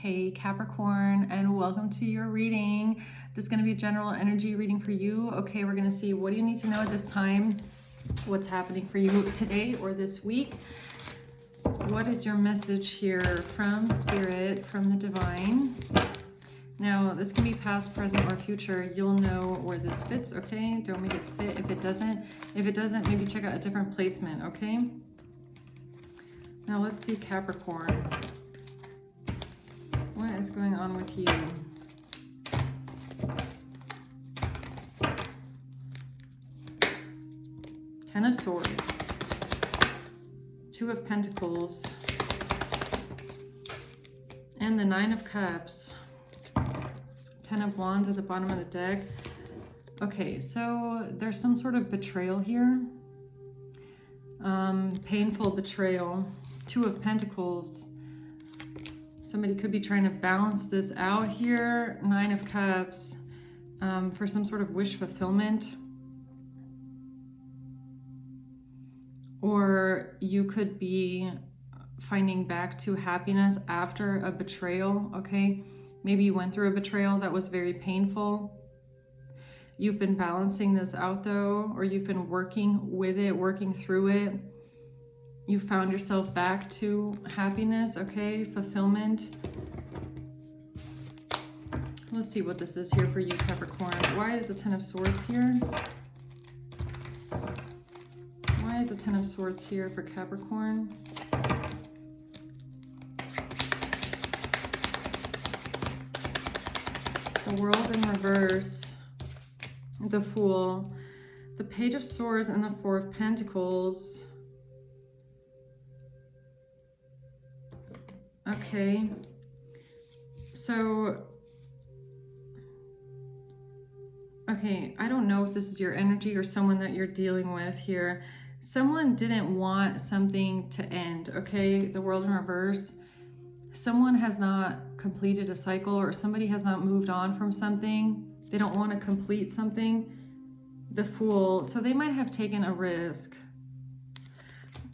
Hey Capricorn, and welcome to your reading. This is going to be a general energy reading for you. Okay, we're going to see what do you need to know at this time, what's happening for you today or this week. What is your message here from Spirit, from the Divine? Now, this can be past, present, or future. You'll know where this fits, okay? Don't make it fit if it doesn't, maybe check out a different placement, okay? Now, let's see Capricorn. What is going on with you? Ten of Swords. Two of Pentacles. And the Nine of Cups. Ten of Wands at the bottom of the deck. Okay, so there's some sort of betrayal here. Painful betrayal. Two of Pentacles. Somebody could be trying to balance this out here. Nine of Cups for some sort of wish fulfillment. Or you could be finding back to happiness after a betrayal, okay? Maybe you went through a betrayal that was very painful. You've been balancing this out though, or you've been working with it, working through it. You found yourself back to happiness, okay? Fulfillment. Let's see what this is here for you, Capricorn. Why is the Ten of Swords here? Why is the Ten of Swords here for Capricorn? The World in reverse. The Fool. The Page of Swords and the Four of Pentacles. Okay, so, okay, I don't know if this is your energy or someone that you're dealing with here. Someone didn't want something to end, okay? The World in reverse. Someone has not completed a cycle, or somebody has not moved on from something. They don't want to complete something. The Fool. So they might have taken a risk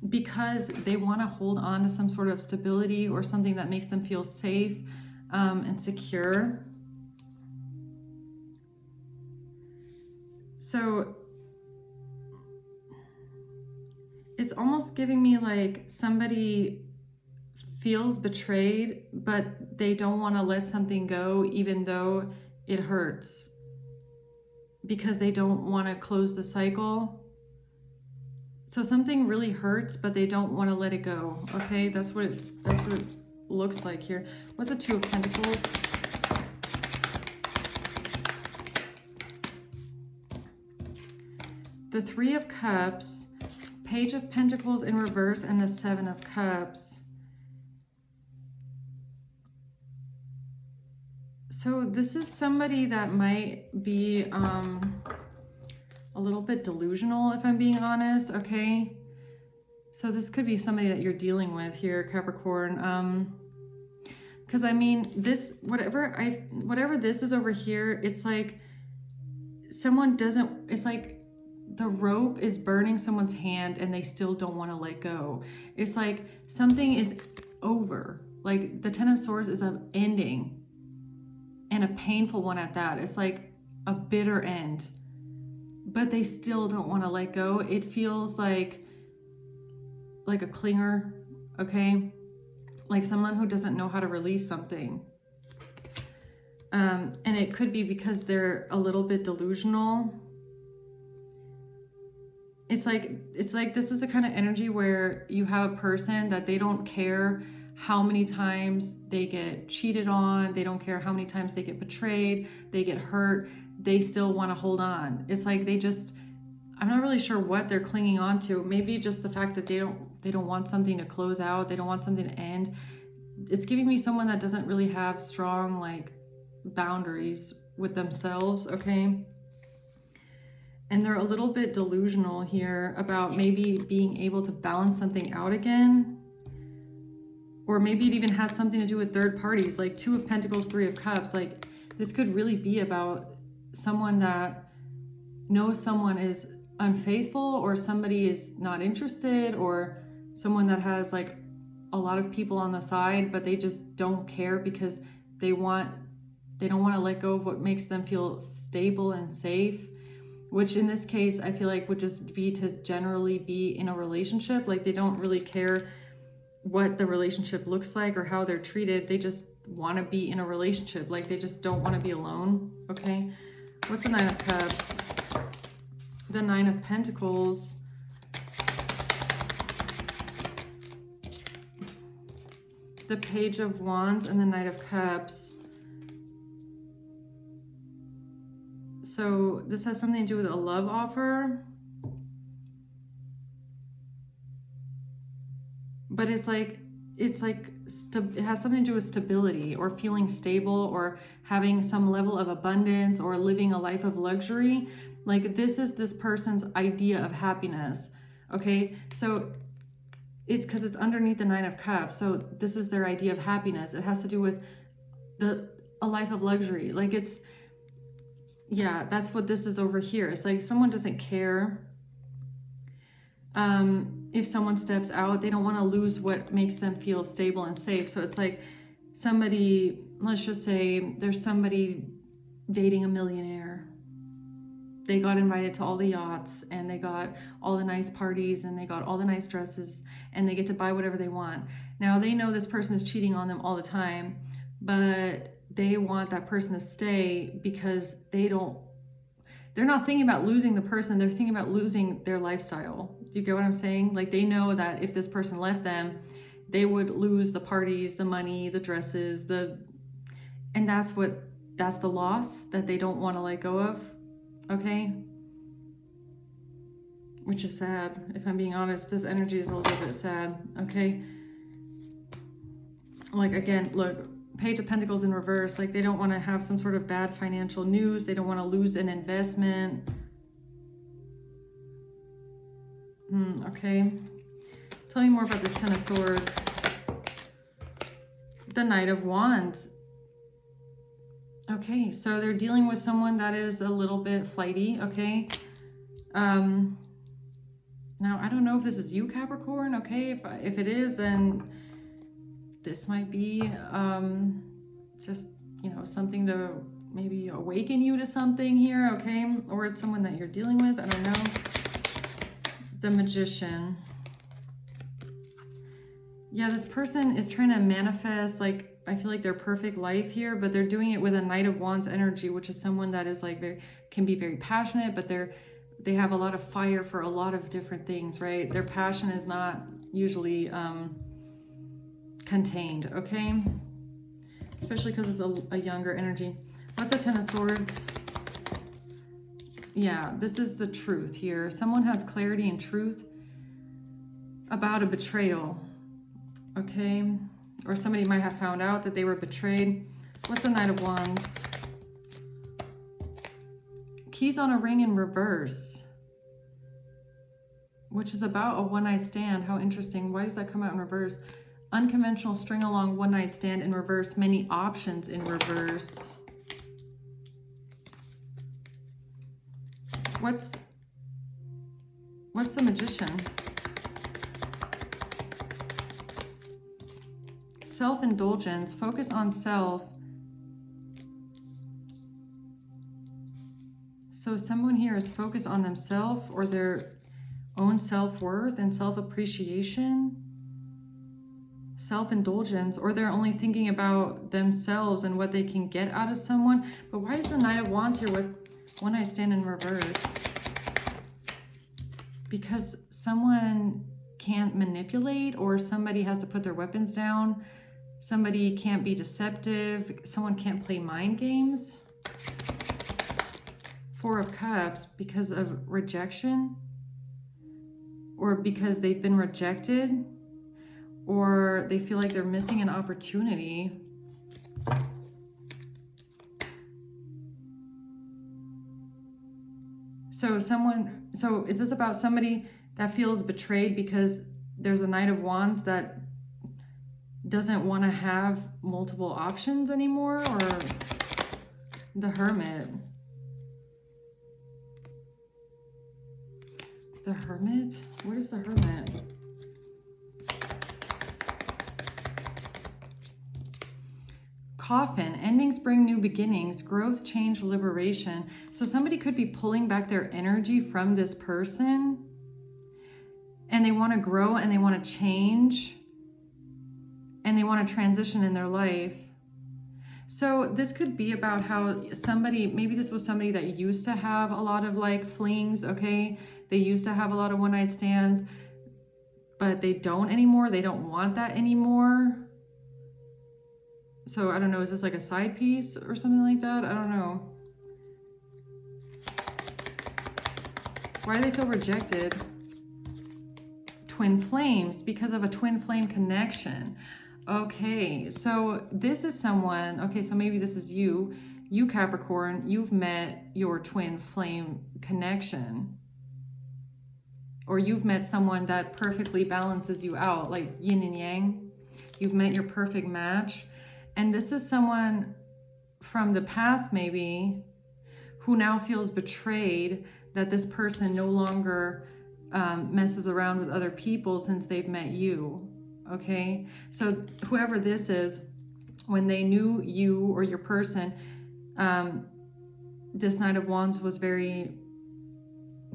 because they want to hold on to some sort of stability or something that makes them feel safe and secure. So it's almost giving me like somebody feels betrayed, but they don't want to let something go even though it hurts, because they don't want to close the cycle. So something really hurts, but they don't want to let it go. Okay, that's what it looks like here. What's the Two of Pentacles? The Three of Cups, Page of Pentacles in reverse, and the Seven of Cups. So this is somebody that might be a little bit delusional, if I'm being honest, okay? So this could be somebody that you're dealing with here, Capricorn. Because I mean, this, whatever this is over here, it's like someone doesn't, it's like the rope is burning someone's hand and they still don't want to let go. It's like something is over. Like the Ten of Swords is an ending, and a painful one at that. It's like a bitter end, but they still don't want to let go. It feels like a clinger, okay? Like someone who doesn't know how to release something. And it could be because they're a little bit delusional. It's like this is the kind of energy where you have a person that they don't care how many times they get cheated on. They don't care how many times they get betrayed, they get hurt. They still want to hold on. It's like they just, I'm not really sure what they're clinging on to. Maybe just the fact that they don't want something to close out. They don't want something to end. It's giving me someone that doesn't really have strong like boundaries with themselves, okay? And they're a little bit delusional here about maybe being able to balance something out again. Or maybe it even has something to do with third parties, like Two of Pentacles, Three of Cups. Like this could really be about someone that knows someone is unfaithful, or somebody is not interested, or someone that has like a lot of people on the side, but they just don't care because they don't want to let go of what makes them feel stable and safe, which in this case I feel like would just be to generally be in a relationship. Like they don't really care what the relationship looks like or how they're treated. They just want to be in a relationship. Like they just don't want to be alone. Okay, what's the Nine of Cups? The Nine of Pentacles. The Page of Wands and the Knight of Cups. So this has something to do with a love offer. But it has something to do with stability or feeling stable or having some level of abundance or living a life of luxury. Like this is this person's idea of happiness. Okay, so it's because it's underneath the Nine of Cups. So this is their idea of happiness. It has to do with a life of luxury. Like it's, yeah, that's what this is over here. It's like someone doesn't care if someone steps out. They don't want to lose what makes them feel stable and safe. So it's like somebody, let's just say there's somebody dating a millionaire. They got invited to all the yachts and they got all the nice parties and they got all the nice dresses and they get to buy whatever they want. Now they know this person is cheating on them all the time, but they want that person to stay because they're not thinking about losing the person. They're thinking about losing their lifestyle. Do you get what I'm saying? Like they know that if this person left them, they would lose the parties, the money, the dresses, and that's the loss that they don't want to let go of. Okay? Which is sad. If I'm being honest, this energy is a little bit sad. Okay? Like again, look, Page of Pentacles in reverse. Like they don't want to have some sort of bad financial news. They don't want to lose an investment. Okay. Tell me more about this Ten of Swords. The Knight of Wands. Okay, so they're dealing with someone that is a little bit flighty, okay? Now, I don't know if this is you, Capricorn, okay? If it is, then this might be just, something to maybe awaken you to something here, okay? Or it's someone that you're dealing with, I don't know. The Magician. Yeah, this person is trying to manifest, like, I feel like their perfect life here, but they're doing it with a Knight of Wands energy, which is someone that is like can be very passionate, but they have a lot of fire for a lot of different things, right? Their passion is not usually contained, okay? Especially because it's a younger energy. What's the Ten of Swords? Yeah, this is the truth here. Someone has clarity and truth about a betrayal, okay? Or somebody might have found out that they were betrayed. What's the Knight of Wands? Keys on a ring in reverse, which is about a one-night stand. How interesting. Why does that come out in reverse? Unconventional string along one-night stand in reverse. Many options in reverse. What's the Magician? Self-indulgence, focus on self. So someone here is focused on themselves or their own self-worth and self-appreciation, self-indulgence, or they're only thinking about themselves and what they can get out of someone. But why is the Knight of Wands here with one night stand in reverse? Because someone can't manipulate, or somebody has to put their weapons down. Somebody can't be deceptive. Someone can't play mind games. Four of Cups, because of rejection, or because they've been rejected, or they feel like they're missing an opportunity. So is this about somebody that feels betrayed because there's a Knight of Wands that doesn't want to have multiple options anymore, or the Hermit? The Hermit? What is the Hermit? Coffin, endings bring new beginnings, growth, change, liberation. So somebody could be pulling back their energy from this person, and they want to grow and they want to change and they want to transition in their life. So this could be about how somebody, maybe this was somebody that used to have a lot of like flings, okay? They used to have a lot of one-night stands, but they don't anymore. They don't want that anymore. So I don't know, is this like a side piece or something like that? I don't know. Why do they feel rejected? Twin flames, because of a twin flame connection. Okay, so this is someone, okay, so maybe this is you Capricorn, you've met your twin flame connection. Or you've met someone that perfectly balances you out, like yin and yang. You've met your perfect match. And this is someone from the past maybe who now feels betrayed that this person no longer messes around with other people since they've met you. Okay, so whoever this is, when they knew you or your person, this Knight of Wands was very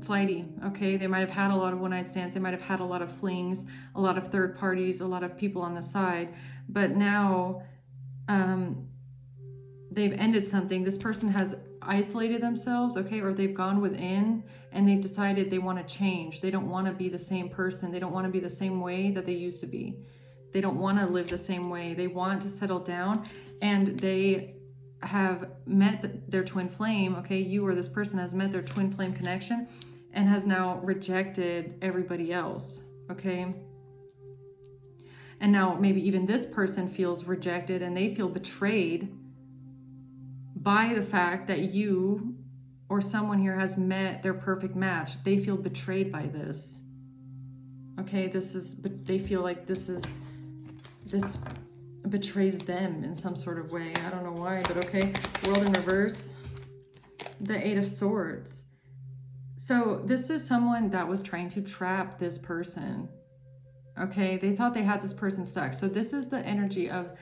flighty. Okay, they might have had a lot of one-night stands, they might have had a lot of flings, a lot of third parties, a lot of people on the side, but now they've ended something. This person has isolated themselves, okay, or they've gone within and they've decided they want to change. They don't want to be the same person. They don't want to be the same way that they used to be. They don't want to live the same way. They want to settle down, and they have met their twin flame, okay, you or this person has met their twin flame connection and has now rejected everybody else, okay? And now maybe even this person feels rejected and they feel betrayed by the fact that you or someone here has met their perfect match. They feel betrayed by this. Okay, they feel like this betrays them in some sort of way. I don't know why, but okay. World in reverse. The Eight of Swords. So this is someone that was trying to trap this person. Okay, they thought they had this person stuck. So this is the energy of,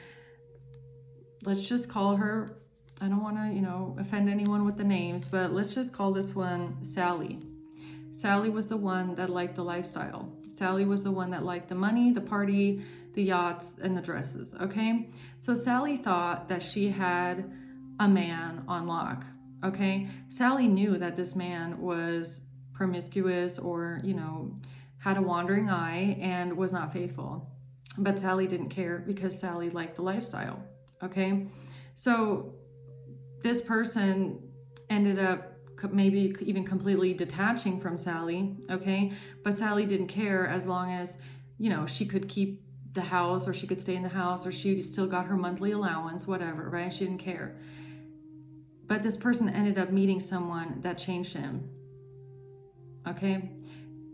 let's just call her, I don't want to, offend anyone with the names, but let's just call this one Sally. Sally was the one that liked the lifestyle. Sally was the one that liked the money, the party, the yachts, and the dresses, okay? So Sally thought that she had a man on lock, okay? Sally knew that this man was promiscuous or, had a wandering eye and was not faithful. But Sally didn't care because Sally liked the lifestyle, okay? So this person ended up maybe even completely detaching from Sally, okay? But Sally didn't care as long as, she could keep the house, or she could stay in the house, or she still got her monthly allowance, whatever, right? She didn't care. But this person ended up meeting someone that changed him, okay?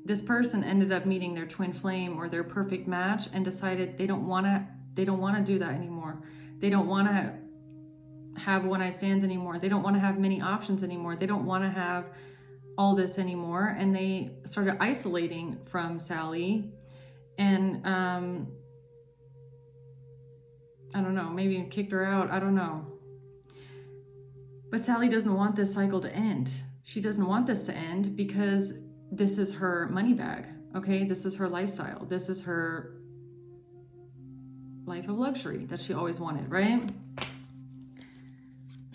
This person ended up meeting their twin flame or their perfect match and decided they don't want to do that anymore. They don't want to have one-night stands anymore. They don't want to have many options anymore. They don't want to have all this anymore. And they started isolating from Sally. And I don't know, maybe kicked her out. I don't know. But Sally doesn't want this cycle to end. She doesn't want this to end because this is her money bag, okay? This is her lifestyle. This is her life of luxury that she always wanted, right?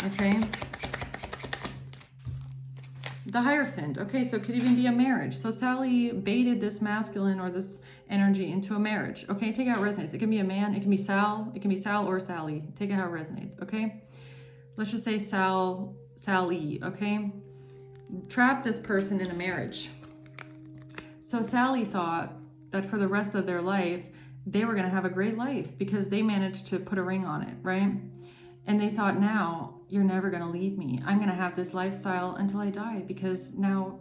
Okay. The Hierophant. Okay, so it could even be a marriage. So Sally baited this masculine or this energy into a marriage. Okay, take it how it resonates. It can be a man, it can be Sal, or Sally. Take it how it resonates, okay? Let's just say Sally, okay? Trap this person in a marriage. So Sally thought that for the rest of their life, they were going to have a great life because they managed to put a ring on it, right? And they thought, now you're never going to leave me. I'm going to have this lifestyle until I die because now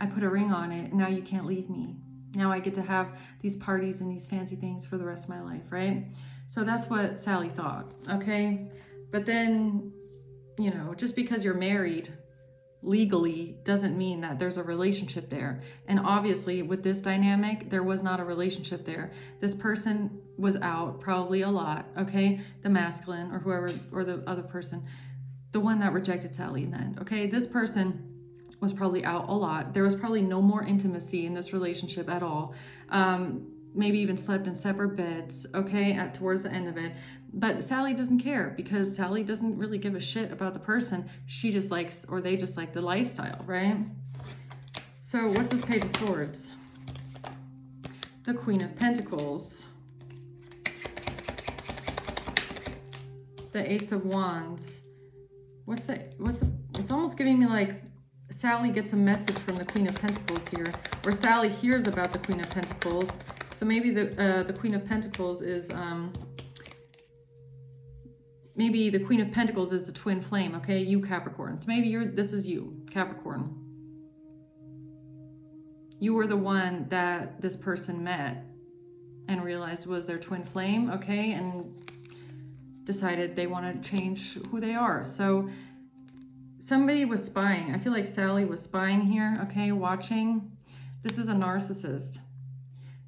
I put a ring on it. And now you can't leave me. Now I get to have these parties and these fancy things for the rest of my life, right? So that's what Sally thought, okay? But then, just because you're married, legally doesn't mean that there's a relationship there. And obviously with this dynamic, there was not a relationship there. This person was out probably a lot, okay? The masculine or whoever, or the other person, the one that rejected Sally in the end, okay? This person was probably out a lot. There was probably no more intimacy in this relationship at all. Maybe even slept in separate beds, okay, towards the end of it. But Sally doesn't care, because Sally doesn't really give a shit about the person. She just likes, or they just like the lifestyle, right? So what's this Page of Swords? The Queen of Pentacles. The Ace of Wands. It's almost giving me like Sally gets a message from the Queen of Pentacles here, or Sally hears about the Queen of Pentacles. So maybe the Queen of Pentacles is, maybe the Queen of Pentacles is the twin flame, okay? You Capricorn. So maybe this is you, Capricorn. You were the one that this person met and realized was their twin flame, okay? And decided they want to change who they are. So somebody was spying. I feel like Sally was spying here, okay? Watching. This is a narcissist.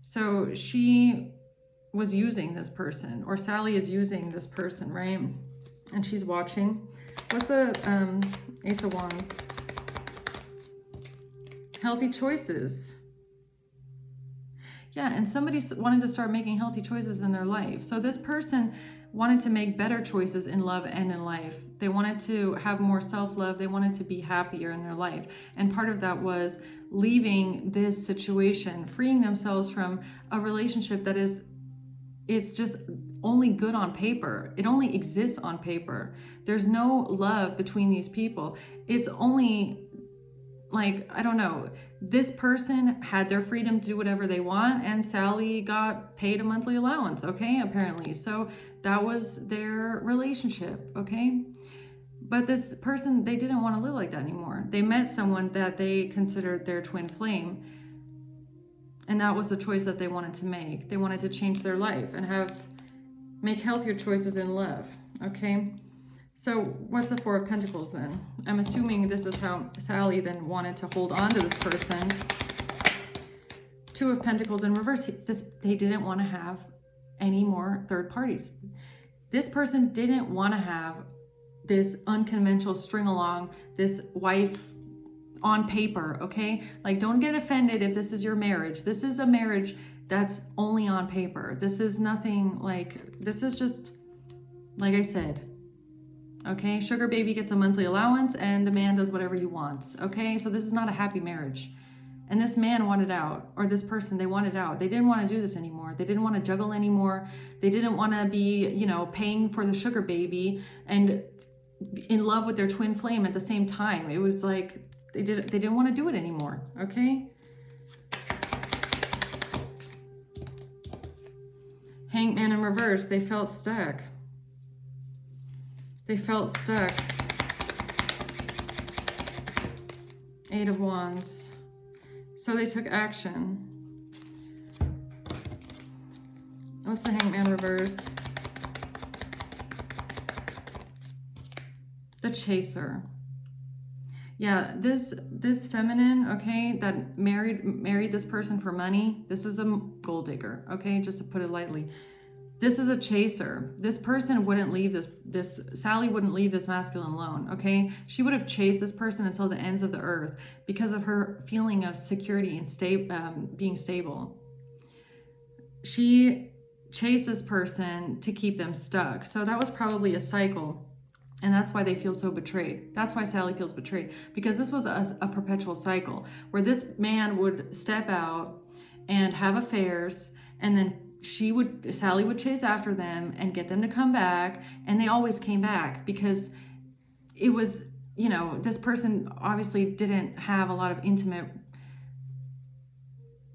So she was using this person, or Sally is using this person, right? And she's watching. What's the Ace of Wands? Healthy choices. Yeah, and somebody wanted to start making healthy choices in their life. So this person wanted to make better choices in love and in life. They wanted to have more self-love. They wanted to be happier in their life. And part of that was leaving this situation, freeing themselves from a relationship that is, it's just only good on paper. It only exists on paper. There's no love between these people. It's only like, I don't know, this person had their freedom to do whatever they want, and Sally got paid a monthly allowance, okay, apparently. So that was their relationship, okay? But this person, they didn't want to live like that anymore. They met someone that they considered their twin flame, and that was the choice that they wanted to make. They wanted to change their life and make healthier choices in love, okay? So what's the Four of Pentacles then? I'm assuming this is how Sally then wanted to hold on to this person. Two of Pentacles in reverse. They didn't want to have any more third parties. This person didn't want to have this unconventional string along, this wife on paper, okay? Like, don't get offended if this is your marriage. This is a marriage that's only on paper. This is nothing like, this is just, like I said, okay? Sugar baby gets a monthly allowance and the man does whatever he wants, okay? So this is not a happy marriage. And this man wanted out, or this person, they wanted out. They didn't want to do this anymore. They didn't want to juggle anymore. They didn't want to be, you know, paying for the sugar baby and in love with their twin flame at the same time. It was like, they didn't want to do it anymore, okay? Hangman in reverse, they felt stuck. They felt stuck. Eight of Wands. So they took action. What's the Hangman reverse? The Chaser. Yeah, this feminine, okay, that married this person for money. This is a gold digger, okay, just to put it lightly. This is a chaser. This person wouldn't leave Sally wouldn't leave this masculine alone, okay? She would have chased this person until the ends of the earth because of her feeling of security and being stable. She chased this person to keep them stuck. So that was probably a cycle. And that's why they feel so betrayed. That's why Sally feels betrayed. Because this was a perpetual cycle where this man would step out and have affairs, and then Sally would chase after them and get them to come back, and they always came back because it was, you know, this person obviously didn't have a lot of intimate,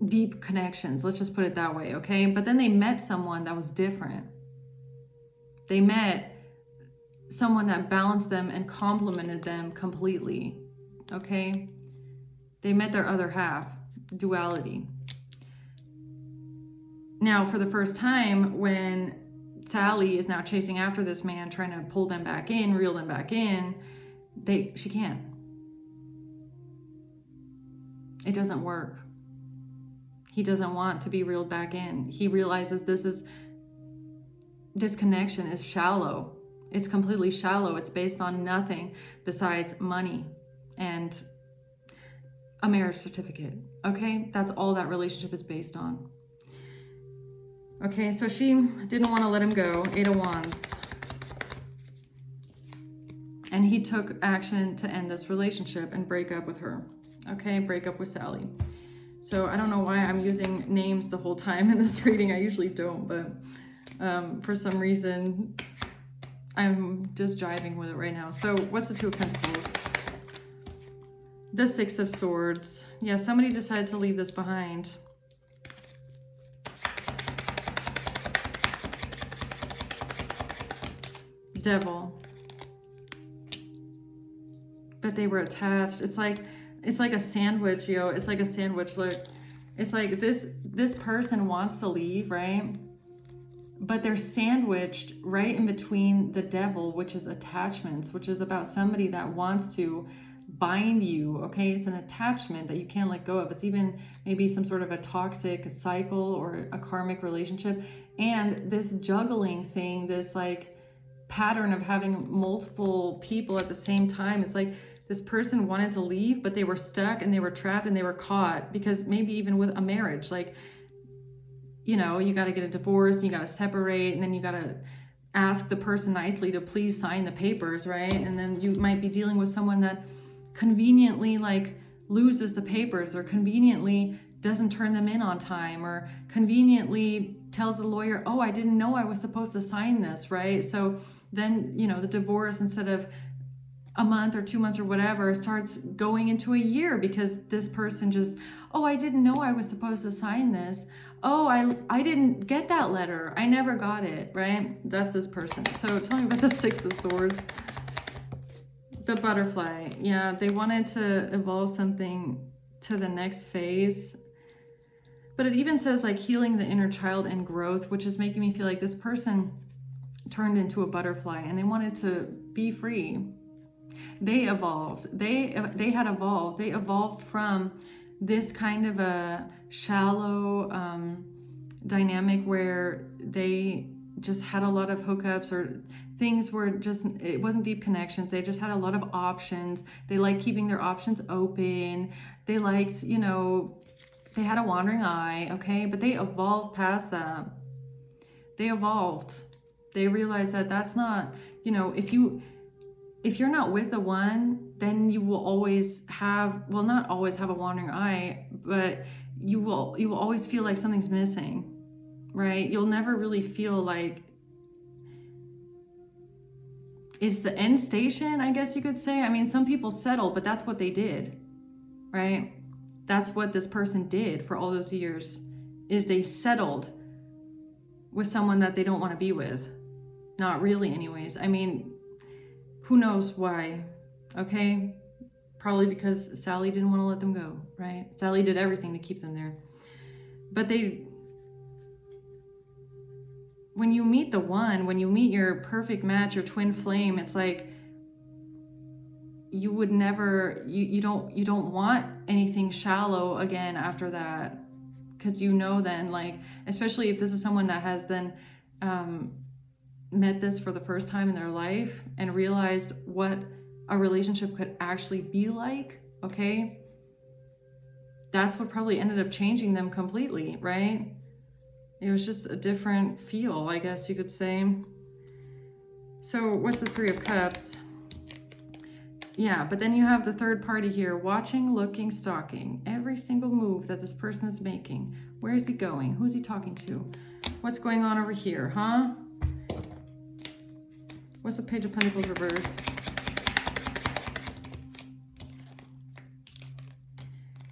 deep connections. Let's just put it that way, okay? But then they met someone that was different. They met someone that balanced them and complemented them completely, okay? They met their other half, duality. Now, for the first time, when Sally is now chasing after this man, trying to pull them back in, reel them back in, she can't. It doesn't work. He doesn't want to be reeled back in. He realizes this connection is shallow. It's completely shallow. It's based on nothing besides money and a marriage certificate. Okay? That's all that relationship is based on. Okay, so she didn't want to let him go. 8 of Wands. And he took action to end this relationship and break up with her. Okay, break up with Sally. So I don't know why I'm using names the whole time in this reading. I usually don't, but for some reason, I'm just jiving with it right now. So what's the Two of Pentacles? The Six of Swords. Yeah, somebody decided to leave this behind. Devil. But they were attached. It's like a sandwich, yo. It's like a sandwich. Look, it's like this person wants to leave, right? But they're sandwiched right in between the devil, which is attachments, which is about somebody that wants to bind you, okay? It's an attachment that you can't let go of. It's even maybe some sort of a toxic cycle or a karmic relationship. And this juggling thing, this like pattern of having multiple people at the same time, it's like this person wanted to leave, but they were stuck and they were trapped and they were caught, because maybe even with a marriage, like, you know, you got to get a divorce, you got to separate, and then you got to ask the person nicely to please sign the papers, right? And then you might be dealing with someone that conveniently like loses the papers, or conveniently doesn't turn them in on time, or conveniently tells the lawyer, oh, I didn't know I was supposed to sign this, right? So then, you know, the divorce, instead of a month or 2 months or whatever, starts going into a year, because this person just, oh, I didn't know I was supposed to sign this. Oh, I didn't get that letter. I never got it, right? That's this person. So tell me about the Six of Swords. The butterfly. Yeah, they wanted to evolve something to the next phase. But it even says like healing the inner child and growth, which is making me feel like this person turned into a butterfly and they wanted to be free. They evolved. They had evolved. They evolved from this kind of a shallow dynamic where they just had a lot of hookups, or things were just, it wasn't deep connections. They just had a lot of options. They liked keeping their options open. They liked, you know, they had a wandering eye, okay? But they evolved past that. They evolved. They realized that that's not, you know, if you're not with the one, then you will always have, well, not always have a wandering eye, but you will always feel like something's missing, right? You'll never really feel like it's the end station, I guess you could say. I mean, some people settle, but that's what they did, right? That's what this person did for all those years, is they settled with someone that they don't want to be with. Not really anyways. I mean, who knows why, okay? Probably because Sally didn't want to let them go, right? Sally did everything to keep them there. But when you meet the one, when you meet your perfect match, your twin flame, it's like you would never, you don't want anything shallow again after that. Because you know then, like, especially if this is someone that has then met this for the first time in their life and realized what a relationship could actually be like, okay? That's what probably ended up changing them completely, right? It was just a different feel, I guess you could say. So what's the Three of Cups? Yeah, but then you have the third party here, watching, looking, stalking every single move that this person is making. Where is he going? Who's he talking to? What's going on over here, huh? What's the Page of Pentacles reverse?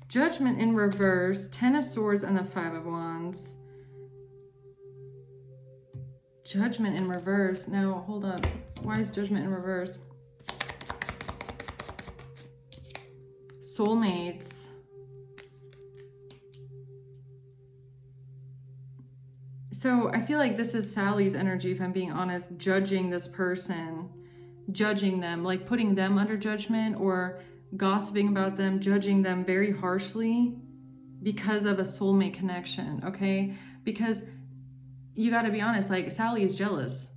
Judgment in reverse, 10 of Swords, and the 5 of Wands. Judgment in reverse. Now, hold up. Why is Judgment in reverse? Soulmates. So I feel like this is Sally's energy, if I'm being honest, judging this person, judging them, like putting them under judgment, or gossiping about them, judging them very harshly because of a soulmate connection, okay? Because you got to be honest, like Sally is jealous.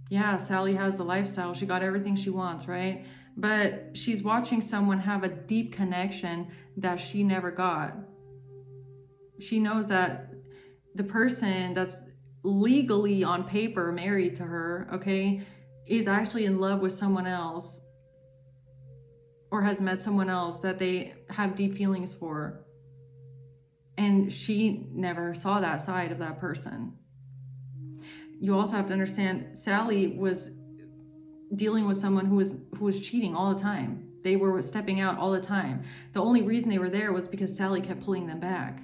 Yeah, Sally has the lifestyle. She got everything she wants, right? But she's watching someone have a deep connection that she never got. She knows that the person that's legally on paper married to her, okay, is actually in love with someone else or has met someone else that they have deep feelings for. And she never saw that side of that person. You also have to understand, Sally was dealing with someone who was cheating all the time. They were stepping out all the time. The only reason they were there was because Sally kept pulling them back.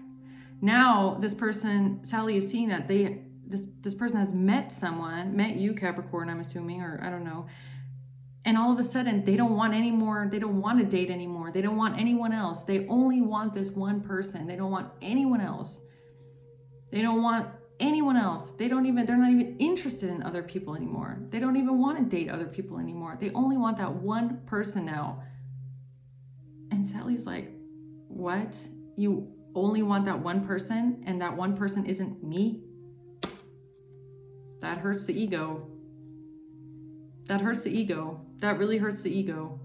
Now, this person, Sally, is seeing that this person has met someone, met you, Capricorn, I'm assuming, or I don't know. And all of a sudden, they don't want any more. They don't want to date anymore. They don't want anyone else. They only want this one person. They don't want anyone else. They don't want anyone else. They're not even interested in other people anymore. They don't even want to date other people anymore. They only want that one person now. And Sally's like, what? You only want that one person, and that one person isn't me? That hurts the ego. That hurts the ego. That really hurts the ego.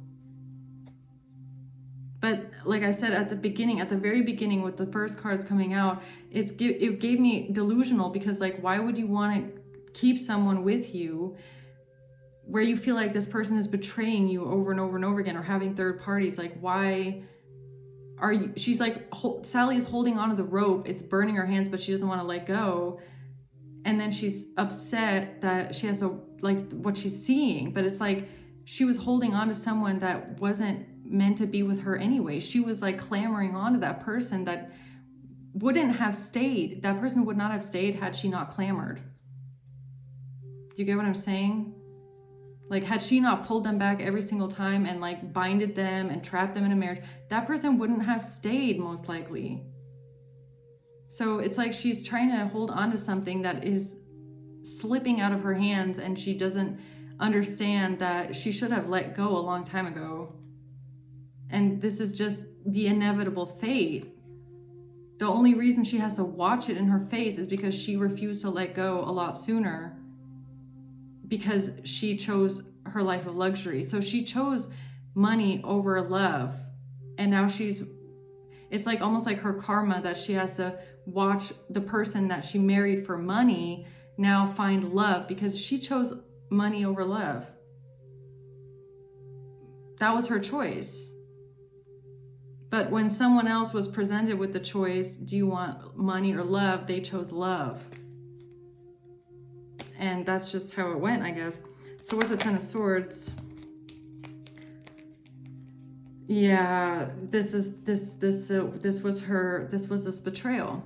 But like I said at the very beginning with the first cards coming out, it gave me delusional, because like, why would you want to keep someone with you where you feel like this person is betraying you over and over and over again, or having third parties? Like, why are you? She's like, Sally is holding onto the rope. It's burning her hands, but she doesn't want to let go. And then she's upset that she has to, like, what she's seeing. But it's like, she was holding on to someone that wasn't meant to be with her anyway. She was like clamoring on to that person that wouldn't have stayed. That person would not have stayed had she not clamored. Do you get what I'm saying? Like, had she not pulled them back every single time and like binded them and trapped them in a marriage, that person wouldn't have stayed, most likely. So it's like she's trying to hold on to something that is slipping out of her hands, and she doesn't understand that she should have let go a long time ago. And this is just the inevitable fate. The only reason she has to watch it in her face is because she refused to let go a lot sooner, because she chose her life of luxury. So she chose money over love. And now it's like almost like her karma, that she has to watch the person that she married for money now find love, because she chose money over love. That was her choice. But when someone else was presented with the choice, do you want money or love? They chose love. And that's just how it went, I guess. So what's the Ten of Swords? Yeah, this was this betrayal.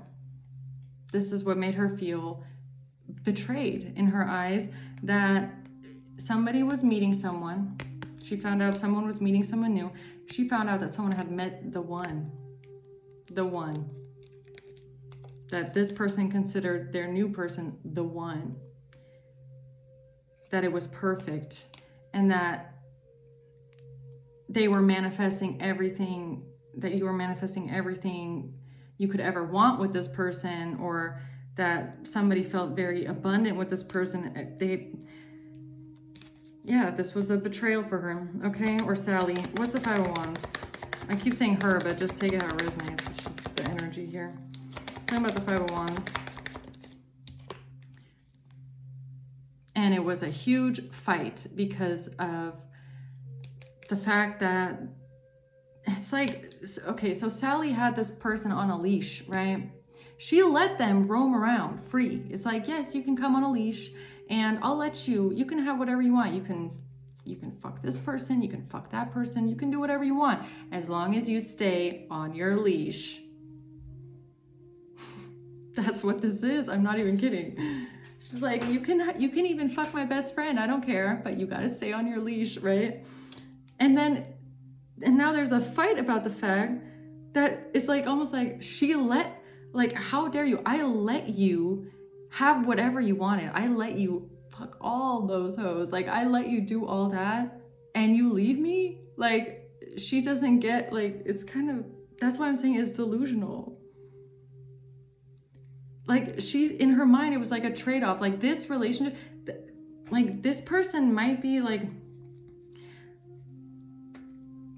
This is what made her feel betrayed in her eyes, that somebody was meeting someone. She found out someone was meeting someone new. She found out that someone had met the one. That this person considered their new person the one. That it was perfect, and that they were manifesting everything, that you were manifesting everything you could ever want with this person, or that somebody felt very abundant with this person. This was a betrayal for her, okay? Or Sally. What's the Five of Wands? I keep saying her, but just take it how it resonates. It's just the energy here. Talking about the Five of Wands. And it was a huge fight because of the fact that it's like, okay, so Sally had this person on a leash, right? She let them roam around free. It's like, yes, you can come on a leash and I'll let you can have whatever you want. You can fuck this person, you can fuck that person, you can do whatever you want, as long as you stay on your leash. That's what this is. I'm not even kidding. She's like, you can even fuck my best friend. I don't care, but you gotta stay on your leash, right? And now there's a fight about the fact that it's like almost like how dare you? I let you have whatever you wanted. I let you fuck all those hoes. Like, I let you do all that, and you leave me? Like, she doesn't get, like, it's kind of, that's why I'm saying it's delusional. Like, she's, in her mind, it was like a trade-off. Like, this relationship, like, this person might be, like,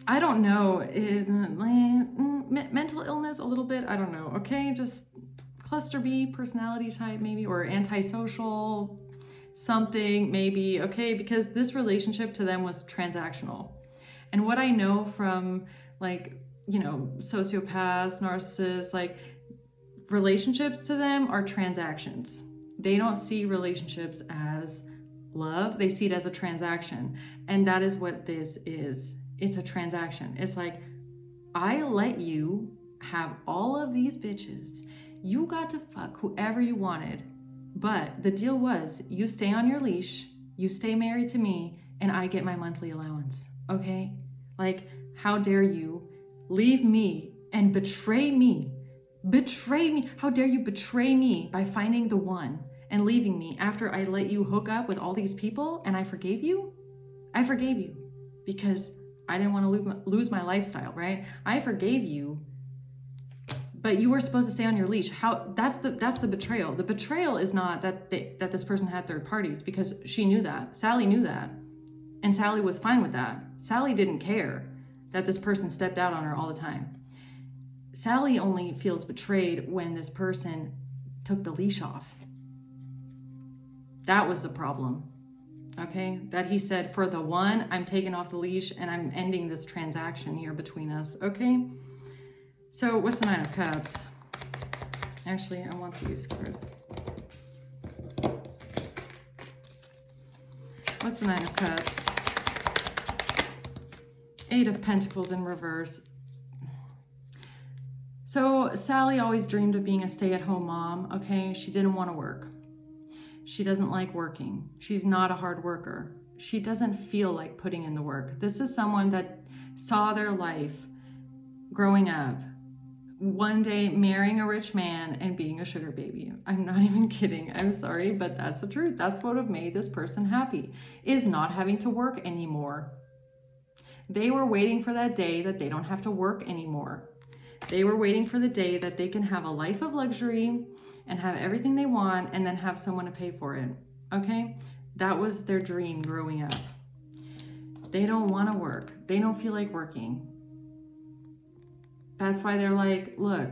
I don't know, is like, mental illness a little bit? I don't know, okay? Just cluster B personality type maybe, or antisocial something maybe, okay? Because this relationship to them was transactional. And what I know from, like, you know, sociopaths, narcissists, like, relationships to them are transactions. They don't see relationships as love. They see it as a transaction. And that is what this is. It's a transaction. It's like, I let you have all of these bitches. You got to fuck whoever you wanted. But the deal was, you stay on your leash, you stay married to me, and I get my monthly allowance. Okay? Like, how dare you leave me and betray me? Betray me. How dare you betray me by finding the one and leaving me after I let you hook up with all these people and I forgave you? I forgave you because I didn't want to lose my lifestyle, right? I forgave you, but you were supposed to stay on your leash. How? That's the betrayal. The betrayal is not that this person had third parties, because she knew that. Sally knew that, and Sally was fine with that. Sally didn't care that this person stepped out on her all the time. Sally only feels betrayed when this person took the leash off. That was the problem. Okay, that he said, for the one, I'm taking off the leash and I'm ending this transaction here between us. Okay, so what's the Nine of Cups? Actually, I want these cards. What's the Nine of Cups? Eight of Pentacles in reverse. So Sally always dreamed of being a stay-at-home mom. Okay, she didn't want to work. She doesn't like working. She's not a hard worker. She doesn't feel like putting in the work. This is someone that saw their life growing up, one day marrying a rich man and being a sugar baby. I'm not even kidding. I'm sorry, but that's the truth. That's what would have made this person happy, is not having to work anymore. They were waiting for that day that they don't have to work anymore. They were waiting for the day that they can have a life of luxury and have everything they want and then have someone to pay for it, okay? That was their dream growing up. They don't want to work. They don't feel like working. That's why they're like, look,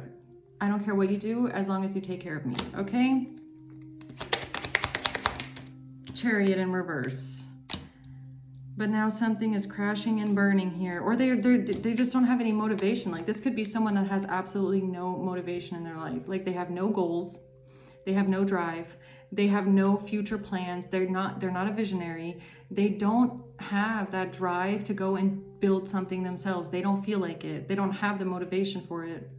I don't care what you do as long as you take care of me, okay? Chariot in reverse. But now something is crashing and burning here. Or they just don't have any motivation. Like, this could be someone that has absolutely no motivation in their life. Like, they have no goals. They have no drive. They have no future plans. They're not a visionary. They don't have that drive to go and build something themselves. They don't feel like it. They don't have the motivation for it.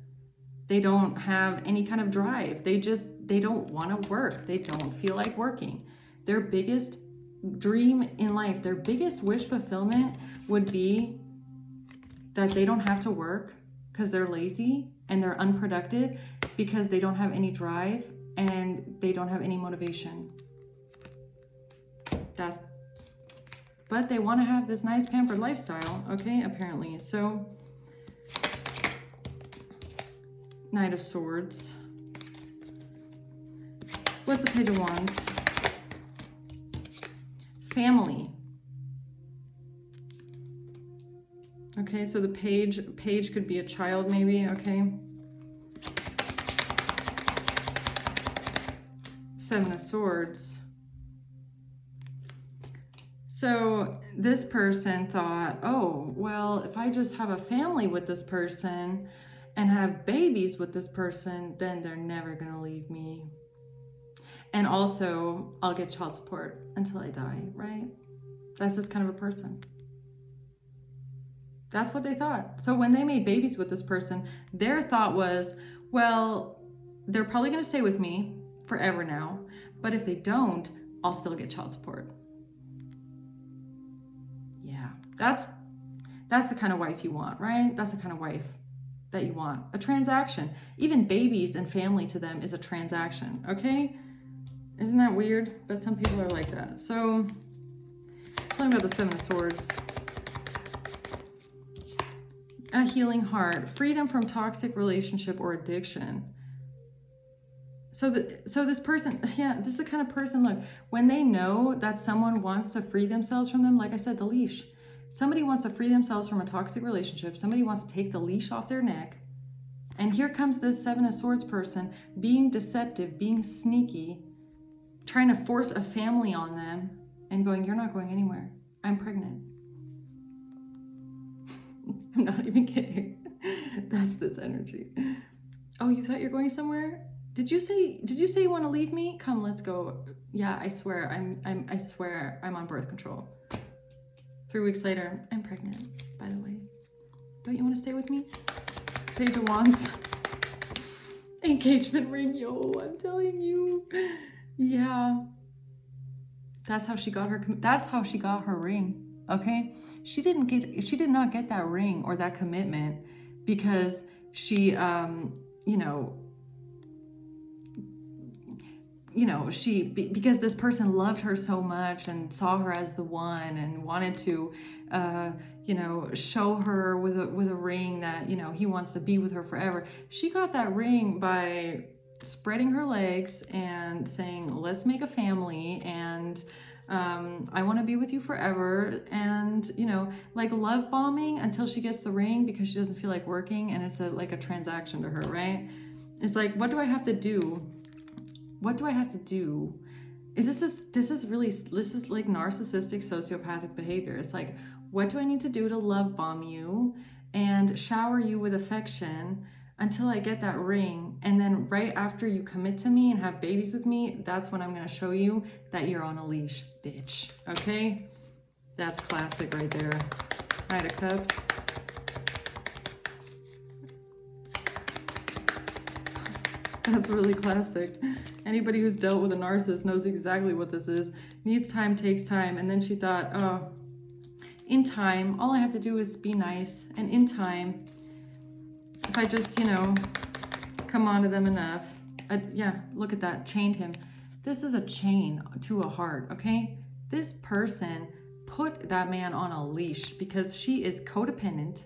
They don't have any kind of drive. They don't want to work. They don't feel like working. Their biggest dream in life, their biggest wish fulfillment would be that they don't have to work because they're lazy and they're unproductive, because they don't have any drive and they don't have any motivation. But they want to have this nice pampered lifestyle, okay, apparently. So, Knight of Swords. What's the Page of Wands? Family. Okay, so the page could be a child maybe, okay? Seven of Swords. So this person thought, oh, well, if I just have a family with this person and have babies with this person, then they're never gonna leave me. And also, I'll get child support until I die, right? That's this kind of a person. That's what they thought. So when they made babies with this person, their thought was, well, they're probably going to stay with me forever now, but if they don't, I'll still get child support. Yeah, that's the kind of wife you want, right? That's the kind of wife that you want. A transaction. Even babies and family to them is a transaction, okay? Isn't that weird? But some people are like that. So, talking about the Seven of Swords. A healing heart. Freedom from toxic relationship or addiction. So this person, yeah, this is the kind of person, look, when they know that someone wants to free themselves from them, like I said, the leash. Somebody wants to free themselves from a toxic relationship. Somebody wants to take the leash off their neck. And here comes this Seven of Swords person being deceptive, being sneaky, trying to force a family on them and going, you're not going anywhere. I'm pregnant. I'm not even kidding. That's this energy. Oh, you thought you're going somewhere? Did you say you want to leave me? Come, let's go. Yeah, I swear, I swear I'm on birth control. 3 weeks later, I'm pregnant, by the way. Don't you want to stay with me? Page of Wands. Engagement ring, yo, I'm telling you. Yeah. That's how she got her ring. Okay? She did not get that ring or that commitment because she because this person loved her so much and saw her as the one and wanted to, show her with a ring that, he wants to be with her forever. She got that ring by spreading her legs and saying, let's make a family, and I want to be with you forever, and, like love bombing until she gets the ring because she doesn't feel like working, and it's like a transaction to her, right? It's like, what do I have to do? What do I have to do? This is like narcissistic sociopathic behavior. It's like, what do I need to do to love bomb you and shower you with affection until I get that ring? And then right after you commit to me and have babies with me, that's when I'm going to show you that you're on a leash, bitch. Okay? That's classic right there. Knight of Cups. That's really classic. Anybody who's dealt with a narcissist knows exactly what this is. Needs time, takes time. And then she thought, oh, in time, all I have to do is be nice. And in time, if I just, come on to them enough. Yeah, look at that. Chained him. This is a chain to a heart, okay? This person put that man on a leash because she is codependent.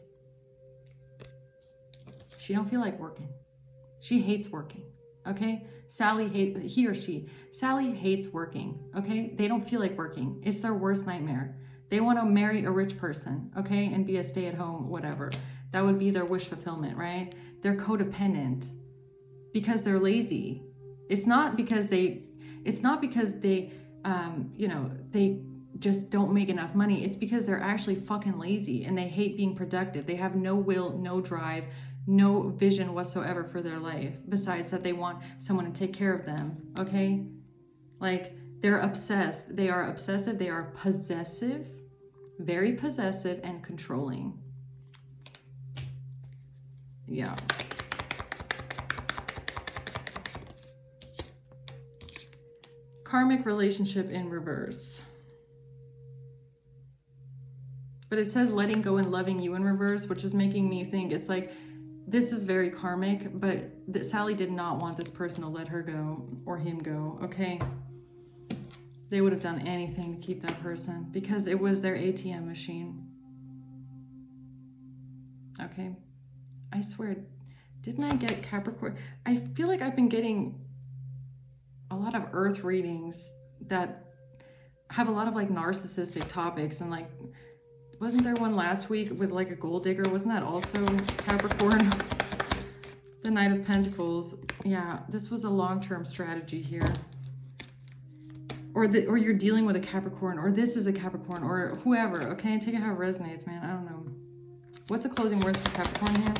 She don't feel like working. She hates working, okay? Sally hates working, okay? They don't feel like working. It's their worst nightmare. They want to marry a rich person, okay? And be a stay-at-home whatever. That would be their wish fulfillment, right? They're codependent because they're lazy. It's not because they they just don't make enough money. It's because they're actually fucking lazy and they hate being productive. They have no will, no drive, no vision whatsoever for their life, besides that they want someone to take care of them, okay? Like, they're obsessed. They are obsessive. They are possessive, very possessive and controlling. Yeah. Karmic relationship in reverse. But it says letting go and loving you in reverse, which is making me think it's like, this is very karmic, but Sally did not want this person to let her go or him go, okay? They would have done anything to keep that person because it was their ATM machine. Okay? I swear, didn't I get Capricorn? I feel like I've been getting a lot of earth readings that have a lot of like narcissistic topics, and like, wasn't there one last week with like a gold digger? Wasn't that also Capricorn? The Knight of Pentacles. Yeah, this was a long-term strategy here. Or you're dealing with a Capricorn, or this is a Capricorn, or whoever, okay? Take it how it resonates, man. I don't know. What's the closing words for Capricorn here?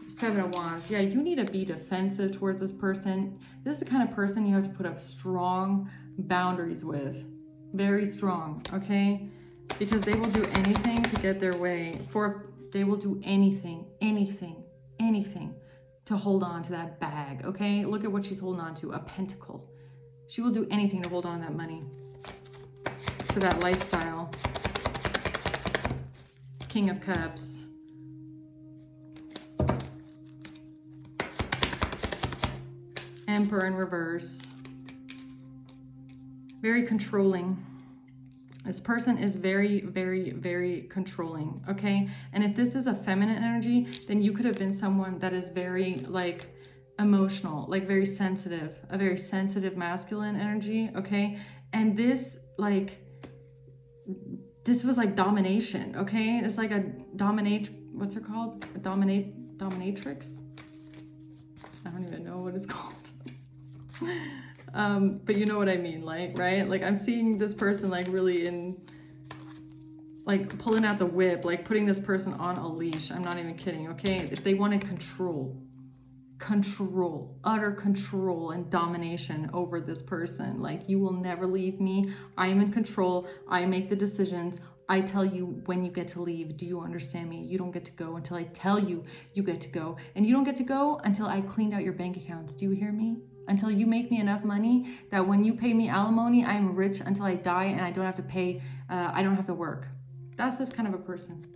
7 of Wands. Yeah, you need to be defensive towards this person. This is the kind of person you have to put up strong boundaries with. Very strong, okay? Because they will do anything to get their way. They will do anything to hold on to that bag, okay? Look at what she's holding on to, a pentacle. She will do anything to hold on to that money, to that lifestyle. King of Cups. Emperor in reverse. Very controlling. This person is very, very, very controlling, okay? And if this is a feminine energy, then you could have been someone that is very, like, emotional, like very sensitive, a very sensitive masculine energy, okay? And this, like, this was like domination, okay? It's like a what's it called? A dominatrix? I don't even know what it's called. But you know what I mean, like, right? Like, I'm seeing this person like really in, like, pulling out the whip, like putting this person on a leash. I'm not even kidding, okay? If they wanted control, utter control and domination over this person. Like, you will never leave me. I am in control. I make the decisions. I tell you when you get to leave. Do you understand me? You don't get to go until I tell you you get to go. And you don't get to go until I've cleaned out your bank accounts. Do you hear me? Until you make me enough money that when you pay me alimony, I'm rich until I die and I don't have to pay, I don't have to work. That's this kind of a person.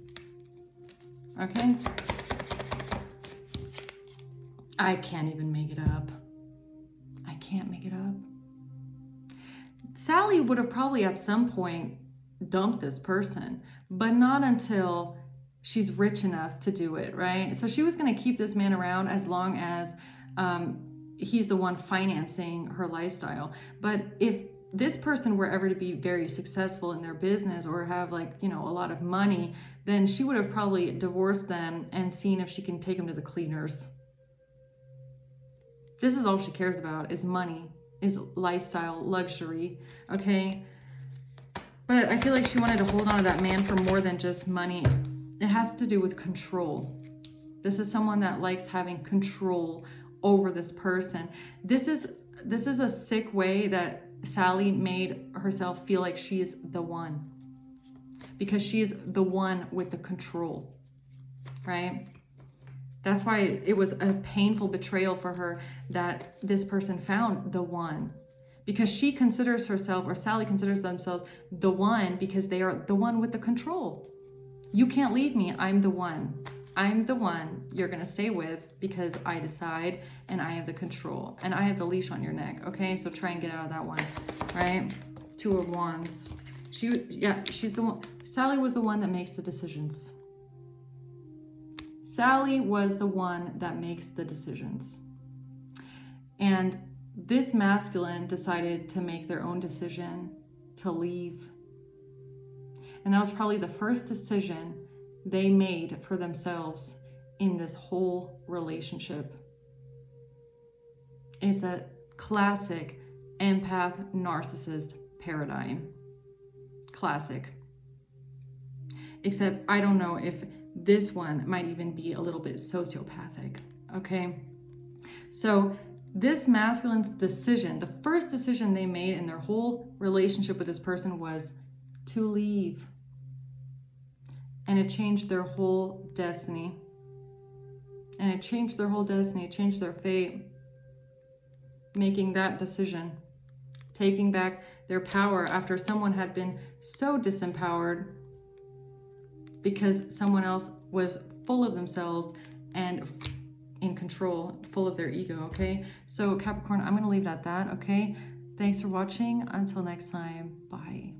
Okay? I can't even make it up. I can't make it up. Sally would have probably at some point dumped this person, but not until she's rich enough to do it, right? So she was going to keep this man around as long as he's the one financing her lifestyle. But if this person were ever to be very successful in their business or have, like, you know, a lot of money, then she would have probably divorced them and seen if she can take him to the cleaners. This is all she cares about, is money, is lifestyle, luxury, okay? But I feel like she wanted to hold on to that man for more than just money. It has to do with control. This is someone that likes having control over this person. This is a sick way that Sally made herself feel like she is the one. Because she is the one with the control, right? That's why it was a painful betrayal for her that this person found the one. Because she considers herself, or Sally considers themselves, the one because they are the one with the control. You can't leave me. I'm the one. I'm the one you're going to stay with because I decide and I have the control. And I have the leash on your neck, okay? So try and get out of that one, right? Two of Wands. She's the one. Sally was the one that makes the decisions. Sally was the one that makes the decisions. And this masculine decided to make their own decision to leave. And that was probably the first decision they made for themselves in this whole relationship. It's a classic empath narcissist paradigm. Classic. Except I don't know if this one might even be a little bit sociopathic, okay? So this masculine's decision, the first decision they made in their whole relationship with this person was to leave. And it changed their whole destiny. And it changed their whole destiny, it changed their fate. Making that decision, taking back their power after someone had been so disempowered because someone else was full of themselves and in control, full of their ego, okay? So Capricorn, I'm going to leave it at that, okay? Thanks for watching. Until next time, bye.